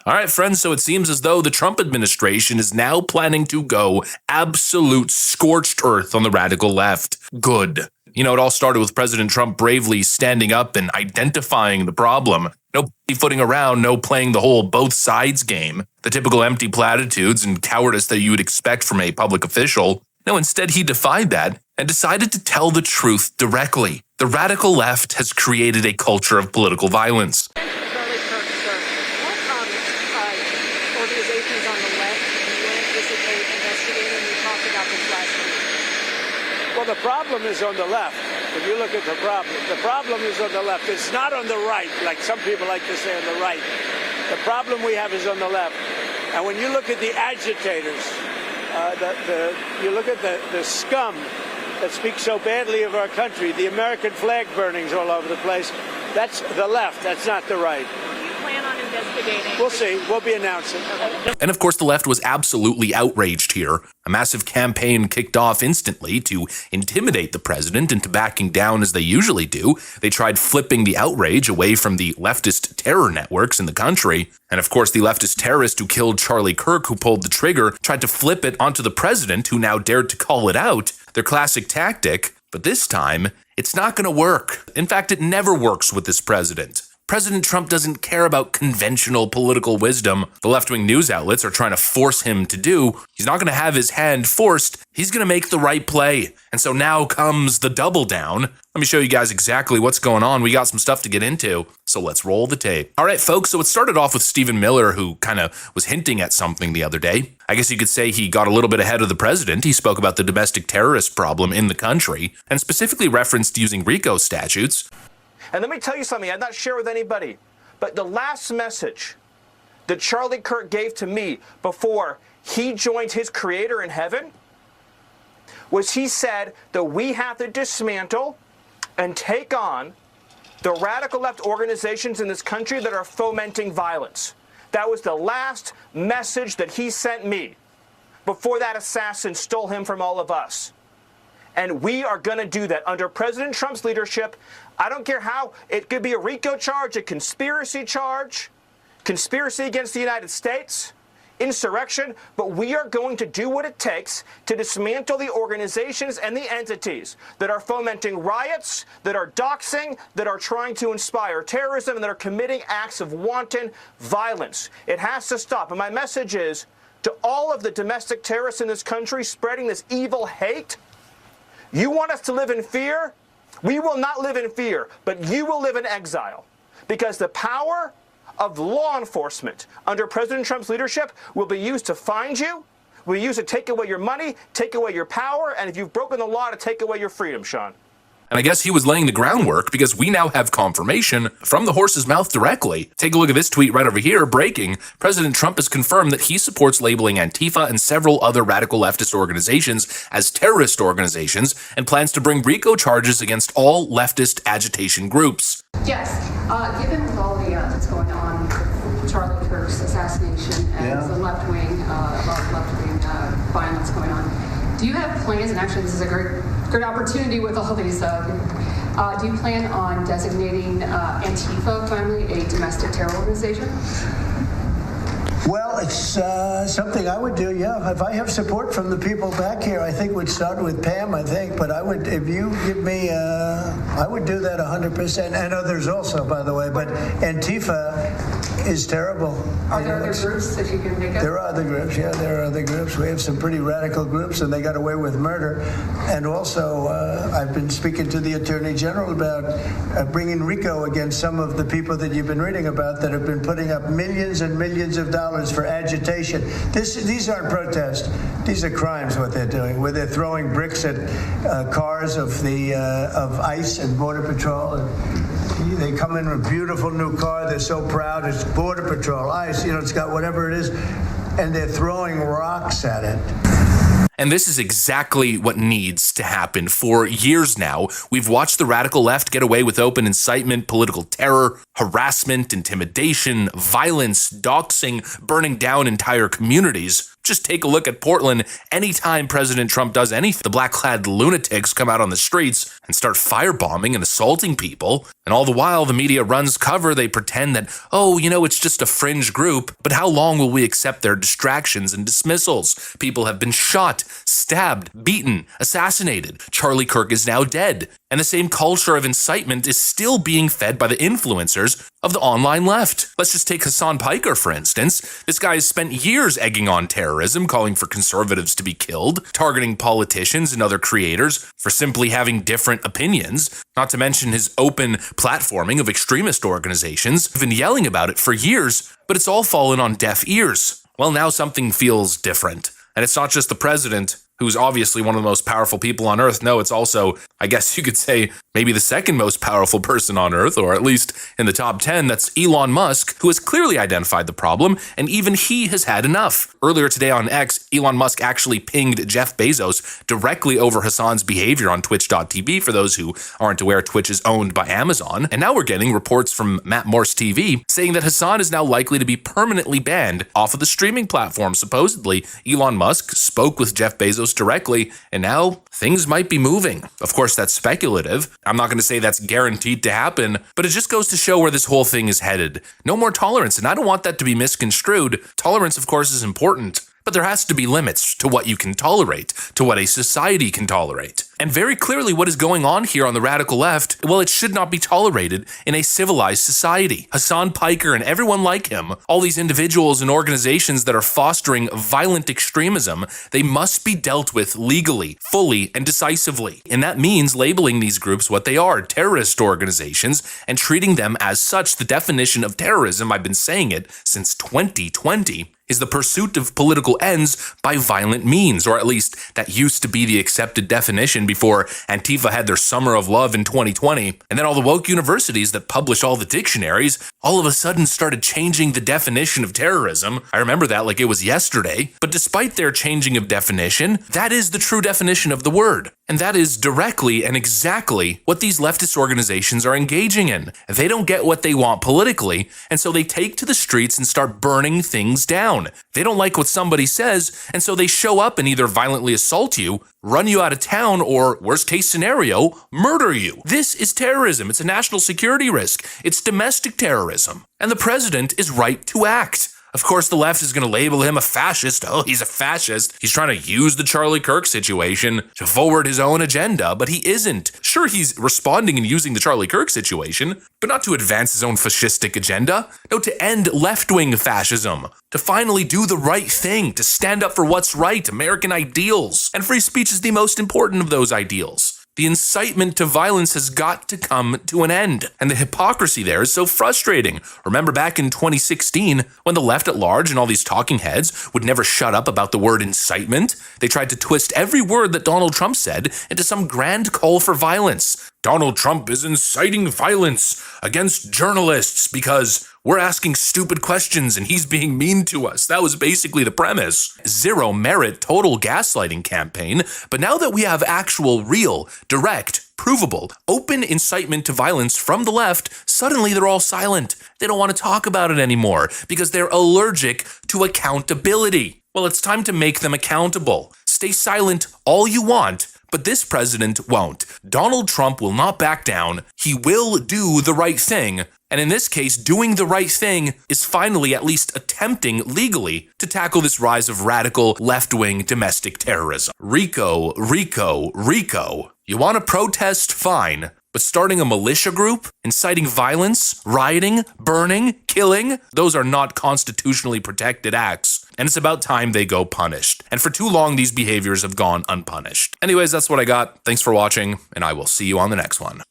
All right, friends, so it seems as though the Trump administration is now planning to go absolute scorched earth on the radical left. Good. You know, it all started with President Trump bravely standing up and identifying the problem. No pussyfooting around, no playing the whole both sides game, the typical empty platitudes and cowardice that you would expect from a public official. No, instead he defied that and decided to tell the truth directly. The radical left has created a culture of political violence. Organizations on the left do you anticipate investigating? We talked about this last week. Well, the problem is on the left. If you look at the problem is on the left. It's not on the right, like some people like to say on the right. The problem we have is on the left. And when you look at the agitators, you look at the scum that speaks so badly of our country, the American flag burnings all over the place, that's the left, that's not the right. Plan on investigating? We'll see. We'll be announcing. And of course, the left was absolutely outraged here. A massive campaign kicked off instantly to intimidate the president into backing down as they usually do. They tried flipping the outrage away from the leftist terror networks in the country. And of course, the leftist terrorist who killed Charlie Kirk, who pulled the trigger, tried to flip it onto the president, who now dared to call it out. Their classic tactic. But this time, it's not going to work. In fact, it never works with this president. President Trump doesn't care about conventional political wisdom the left-wing news outlets are trying to force him to do. He's not going to have his hand forced. He's going to make the right play. And so now comes the double down. Let me show you guys exactly what's going on. We got some stuff to get into, so let's roll the tape. All right, folks, so it started off with Stephen Miller, who kind of was hinting at something the other day. I guess you could say he got a little bit ahead of the president. He spoke about the domestic terrorist problem in the country and specifically referenced using RICO statutes. And let me tell you something I'd not share with anybody, but the last message that Charlie Kirk gave to me before he joined his creator in heaven was he said that we have to dismantle and take on the radical left organizations in this country that are fomenting violence. That was the last message that he sent me before that assassin stole him from all of us. And we are going to do that under President Trump's leadership. I don't care how. It could be a RICO charge, a conspiracy charge, conspiracy against the United States, insurrection. But we are going to do what it takes to dismantle the organizations and the entities that are fomenting riots, that are doxing, that are trying to inspire terrorism, and that are committing acts of wanton violence. It has to stop. And my message is to all of the domestic terrorists in this country spreading this evil hate. You want us to live in fear? We will not live in fear, but you will live in exile. Because the power of law enforcement under President Trump's leadership will be used to find you, will be used to take away your money, take away your power, and if you've broken the law, to take away your freedom, Sean. And I guess he was laying the groundwork because we now have confirmation from the horse's mouth directly. Take a look at this tweet right over here. Breaking. President Trump has confirmed that he supports labeling Antifa and several other radical leftist organizations as terrorist organizations and plans to bring RICO charges against all leftist agitation groups. Yes. Given with all that's going on with Charlie Kirk's assassination and the left-wing violence going on, do you have plans, and actually this is a great opportunity with all these, do you plan on designating Antifa finally a domestic terror organization? Well, it's something I would do, yeah. If I have support from the people back here, I think we'd start with Pam, I think. But I would, if you give me, I would do that 100%. And others also, by the way. But Antifa is terrible. Are there other groups that you can think of? There are other groups, yeah. There are other groups. We have some pretty radical groups, and they got away with murder. And also, I've been speaking to the Attorney General about bringing RICO against some of the people that you've been reading about that have been putting up millions and millions of dollars for agitation. These aren't protests. These are crimes, what they're doing, where they're throwing bricks at cars of ICE and Border Patrol. And they come in with a beautiful new car. They're so proud. It's Border Patrol, ICE, it's got whatever it is. And they're throwing rocks at it. And this is exactly what needs to happen. For years now, we've watched the radical left get away with open incitement, political terror, harassment, intimidation, violence, doxing, burning down entire communities. Just take a look at Portland. Anytime President Trump does anything, the black-clad lunatics come out on the streets and start firebombing and assaulting people. And all the while, the media runs cover. They pretend that, oh, it's just a fringe group. But how long will we accept their distractions and dismissals? People have been shot, stabbed, beaten, assassinated. Charlie Kirk is now dead. And the same culture of incitement is still being fed by the influencers of the online left. Let's just take Hassan Piker, for instance. This guy has spent years egging on terrorism, calling for conservatives to be killed, targeting politicians and other creators for simply having different opinions, not to mention his open platforming of extremist organizations. He's been yelling about it for years, but it's all fallen on deaf ears. Well, now something feels different. And it's not just the president, who's obviously one of the most powerful people on Earth. No, it's also, I guess you could say, maybe the second most powerful person on Earth, or at least in the top 10. That's Elon Musk, who has clearly identified the problem, and even he has had enough. Earlier today on X, Elon Musk actually pinged Jeff Bezos directly over Hassan's behavior on Twitch.tv. For those who aren't aware, Twitch is owned by Amazon. And now we're getting reports from Matt Morse TV saying that Hassan is now likely to be permanently banned off of the streaming platform. Supposedly, Elon Musk spoke with Jeff Bezos directly, and now things might be moving. Of course, that's speculative. I'm not going to say that's guaranteed to happen, but it just goes to show where this whole thing is headed. No more tolerance, and I don't want that to be misconstrued. Tolerance, of course, is important, but there has to be limits to what you can tolerate, to what a society can tolerate. And very clearly what is going on here on the radical left, well, it should not be tolerated in a civilized society. Hassan Piker and everyone like him, all these individuals and organizations that are fostering violent extremism, they must be dealt with legally, fully, and decisively. And that means labeling these groups what they are, terrorist organizations, and treating them as such. The definition of terrorism, I've been saying it since 2020, is the pursuit of political ends by violent means, or at least that used to be the accepted definition before Antifa had their summer of love in 2020. And then all the woke universities that publish all the dictionaries all of a sudden started changing the definition of terrorism. I remember that like it was yesterday. But despite their changing of definition, that is the true definition of the word. And that is directly and exactly what these leftist organizations are engaging in. They don't get what they want politically, and so they take to the streets and start burning things down. They don't like what somebody says, and so they show up and either violently assault you, run you out of town, or, worst case scenario, murder you. This is terrorism. It's a national security risk. It's domestic terrorism. And the president is right to act. Of course, the left is going to label him a fascist. Oh, he's a fascist. He's trying to use the Charlie Kirk situation to forward his own agenda, but he isn't. Sure, he's responding and using the Charlie Kirk situation, but not to advance his own fascistic agenda. No, to end left-wing fascism. To finally do the right thing, to stand up for what's right, American ideals. And free speech is the most important of those ideals. The incitement to violence has got to come to an end. And the hypocrisy there is so frustrating. Remember back in 2016, when the left at large and all these talking heads would never shut up about the word incitement? They tried to twist every word that Donald Trump said into some grand call for violence. Donald Trump is inciting violence against journalists because we're asking stupid questions and he's being mean to us. That was basically the premise. Zero merit, total gaslighting campaign. But now that we have actual, real, direct, provable, open incitement to violence from the left, suddenly they're all silent. They don't want to talk about it anymore because they're allergic to accountability. Well, it's time to make them accountable. Stay silent all you want, but this president won't. Donald Trump will not back down. He will do the right thing. And in this case, doing the right thing is finally at least attempting legally to tackle this rise of radical left-wing domestic terrorism. RICO, RICO, RICO. You want to protest? Fine. But starting a militia group, inciting violence, rioting, burning, killing, those are not constitutionally protected acts. And it's about time they go punished. And for too long, these behaviors have gone unpunished. Anyways, that's what I got. Thanks for watching, and I will see you on the next one.